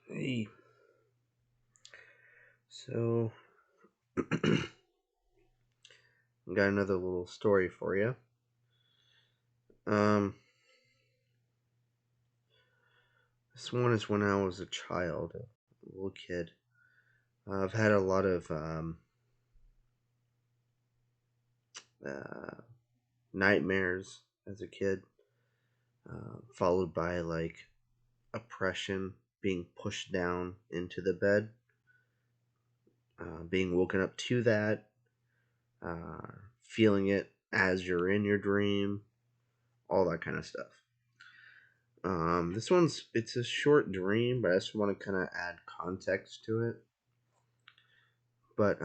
Hey, so got another little story for you. Um, this one is when I was a child, a little kid. I've had a lot of uh, nightmares as a kid, followed by like oppression, being pushed down into the bed, being woken up to that, uh, feeling it as you're in your dream, all that kind of stuff. This one's it's a short dream, but I just want to kind of add context to it. But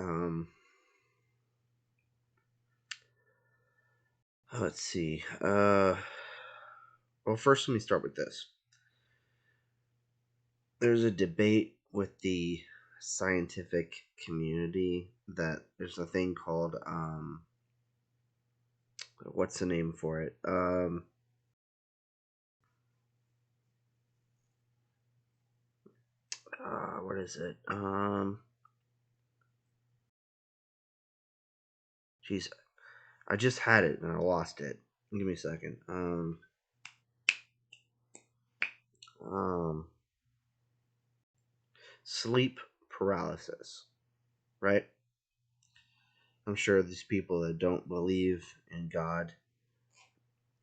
let's see. Well, first let me start with this. There's a debate with the scientific community that there's a thing called what's the name for it? What is it? Jeez, I just had it and I lost it. Give me a second. Um, Sleep paralysis, right? I'm sure these people that don't believe in God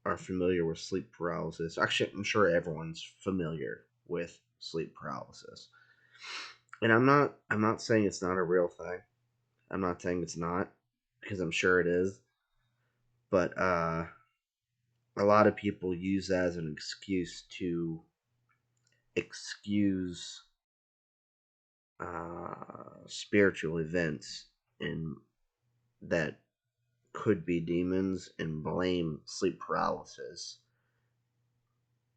are familiar with sleep paralysis. Actually, I'm sure everyone's familiar with sleep paralysis. And I'm not saying it's not a real thing. I'm not saying it's not because I'm sure it is. But a lot of people use that as an excuse to excuse spiritual events in that could be demons and blame sleep paralysis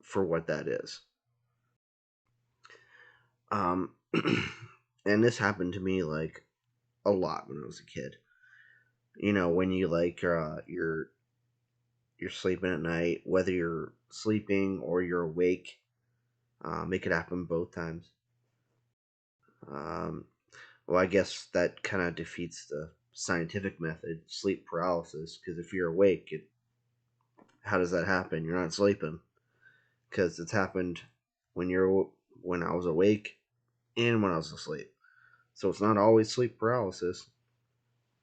for what that is. Um, and this happened to me like a lot when I was a kid. You know, when you like you're sleeping at night, whether you're sleeping or you're awake, it could happen both times. Um, well, I guess that kind of defeats the scientific method, sleep paralysis, because if you're awake, how does that happen? You're not sleeping because it's happened when when I was awake and when I was asleep. So it's not always sleep paralysis.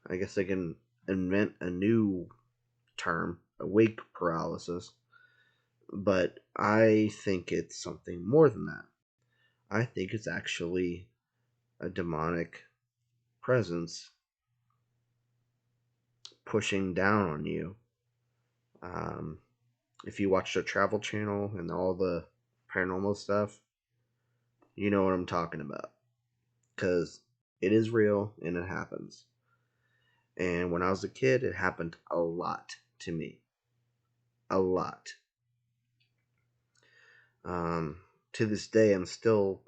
I guess they can invent a new term, awake paralysis, but I think it's something more than that. I think it's actually a demonic presence pushing down on you. Um, if you watch the Travel Channel and all the paranormal stuff, you know what I'm talking about because it is real and it happens. And when I was a kid, it happened a lot to me. A lot. Um, to this day, I'm still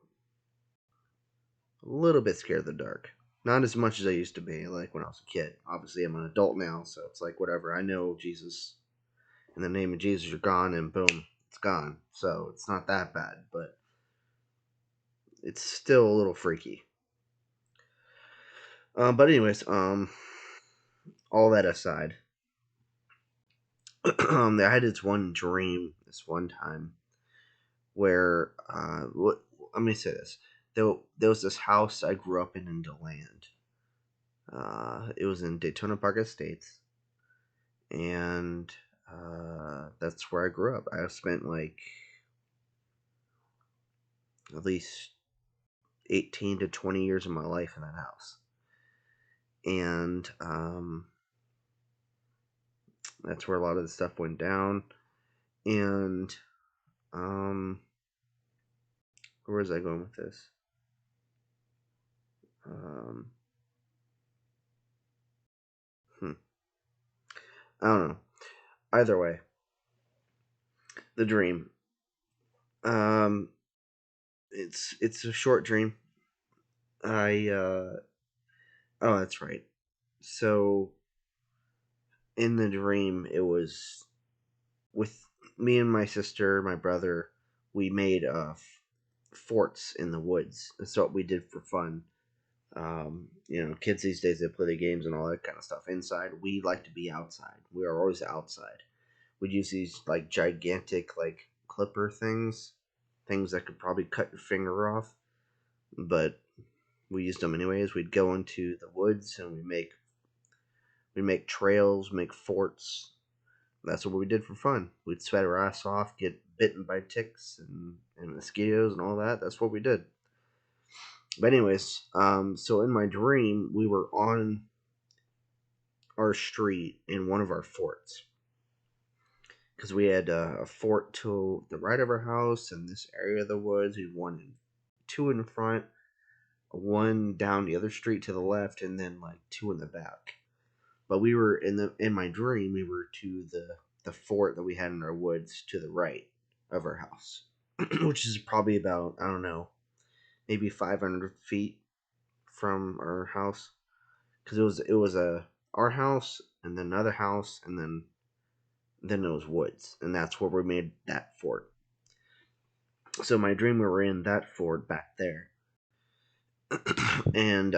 a little bit scared of the dark. Not as much as I used to be, like when I was a kid. Obviously, I'm an adult now, so it's like whatever. I know Jesus. In the name of Jesus, you're gone, and boom, it's gone. So it's not that bad, but it's still a little freaky. But anyways, all that aside, I had this one dream this one time where let me say this. There was this house I grew up in DeLand. It was in Daytona Park Estates, and that's where I grew up. I spent like at least 18 to 20 years of my life in that house, and that's where a lot of the stuff went down. And um, where was I going with this? Um, hmm, I don't know. Either way, the dream. Um, it's a short dream. I oh, that's right. So in the dream, it was with me and my sister, my brother. We made forts in the woods. That's what we did for fun. Kids these days, they play the games and all that kind of stuff inside. We like to be outside. We are always outside. We'd use these like gigantic like clipper things that could probably cut your finger off, but we used them anyways. We'd go into the woods and we make trails, make forts. That's what we did for fun. We'd sweat our ass off, get bitten by ticks and mosquitoes and all that. That's what we did. But anyways, so in my dream, we were on our street in one of our forts because we had a fort to the right of our house in this area of the woods. We had two in front, one down the other street to the left, and then like two in the back. But we were in my dream, we were to the fort that we had in our woods to the right of our house, which is probably about, I don't know, maybe 500 feet from our house, because it was our house and then another house and then it was woods, and that's where we made that fort. So my dream, we were in that fort back there, and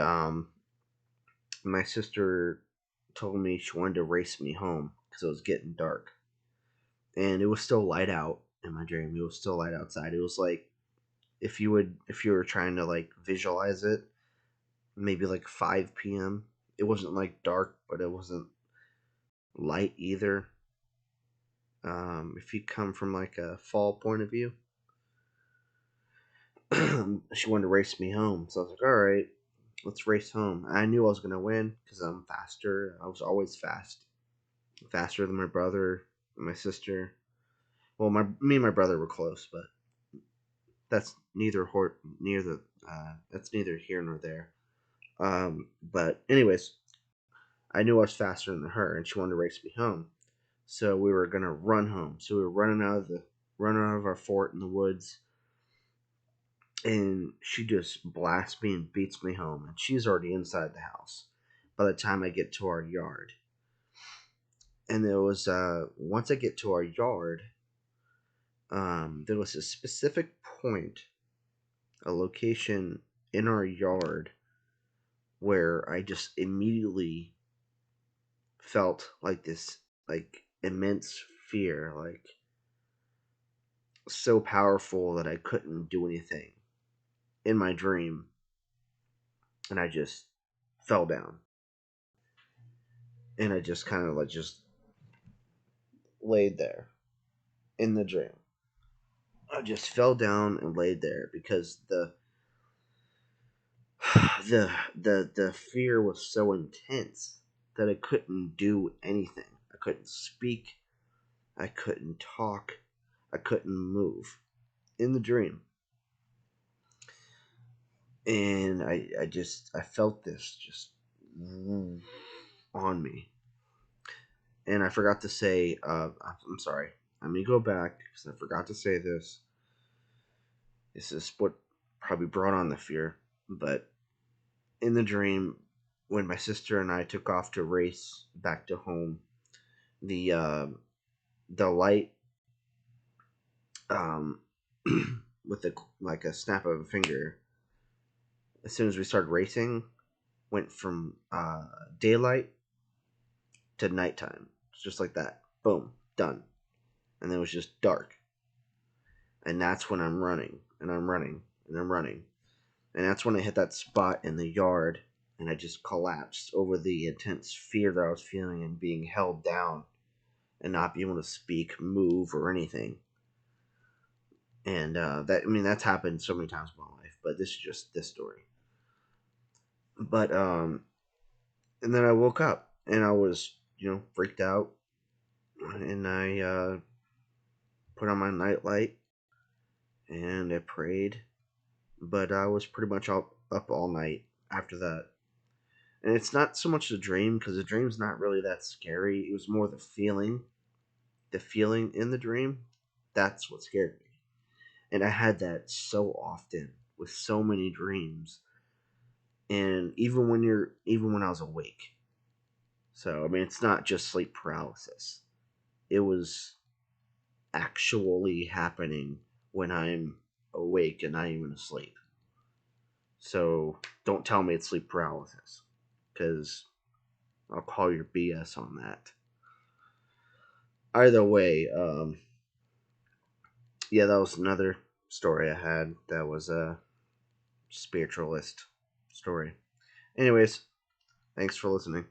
my sister told me she wanted to race me home because it was getting dark, and it was still light out in my dream. It was still light outside. It was like if you were trying to like visualize it, maybe like 5 p.m. It wasn't like dark, but it wasn't light either. If you come from like a fall point of view, she wanted to race me home. So I was like, all right, let's race home. I knew I was going to win because I'm faster. I was always faster than my brother and my sister. Well, me and my brother were close, but that's that's neither here nor there. But anyways, I knew I was faster than her, and she wanted to race me home. So we were gonna run home. So we were running out of our fort in the woods, and she just blasts me and beats me home, and she's already inside the house by the time I get to our yard. And there was once I get to our yard, there was a specific point, a location in our yard where I just immediately felt like this like immense fear, like so powerful that I couldn't do anything in my dream, and I just fell down, and I just kind of like just laid there in the dream. I just fell down and laid there because the fear was so intense that I couldn't do anything. I couldn't speak. I couldn't talk. I couldn't move in the dream. And I felt this just on me. And I forgot to say, I'm sorry. Let me go back because I forgot to say this. This is what probably brought on the fear. But in the dream, when my sister and I took off to race back to home, the the light, um, with like a snap of a finger, as soon as we started racing, went from daylight to nighttime, just like that. Boom, done. And then it was just dark. And that's when I'm running, and I'm running, and I'm running. And that's when I hit that spot in the yard, and I just collapsed over the intense fear that I was feeling and being held down and not being able to speak, move, or anything. And that's happened so many times in my life, but this is just this story. But and then I woke up and I was freaked out, and I put on my nightlight and I prayed, but I was pretty much up all night after that. And it's not so much the dream because the dream's not really that scary. It was more the feeling in the dream. That's what scared me. And I had that so often with so many dreams, and even when I was awake. So I mean, it's not just sleep paralysis. It was actually happening when I'm awake and not even asleep. So don't tell me it's sleep paralysis, because I'll call your BS on that. Either way, yeah, that was another story I had that was a spiritualist story. Anyways, thanks for listening.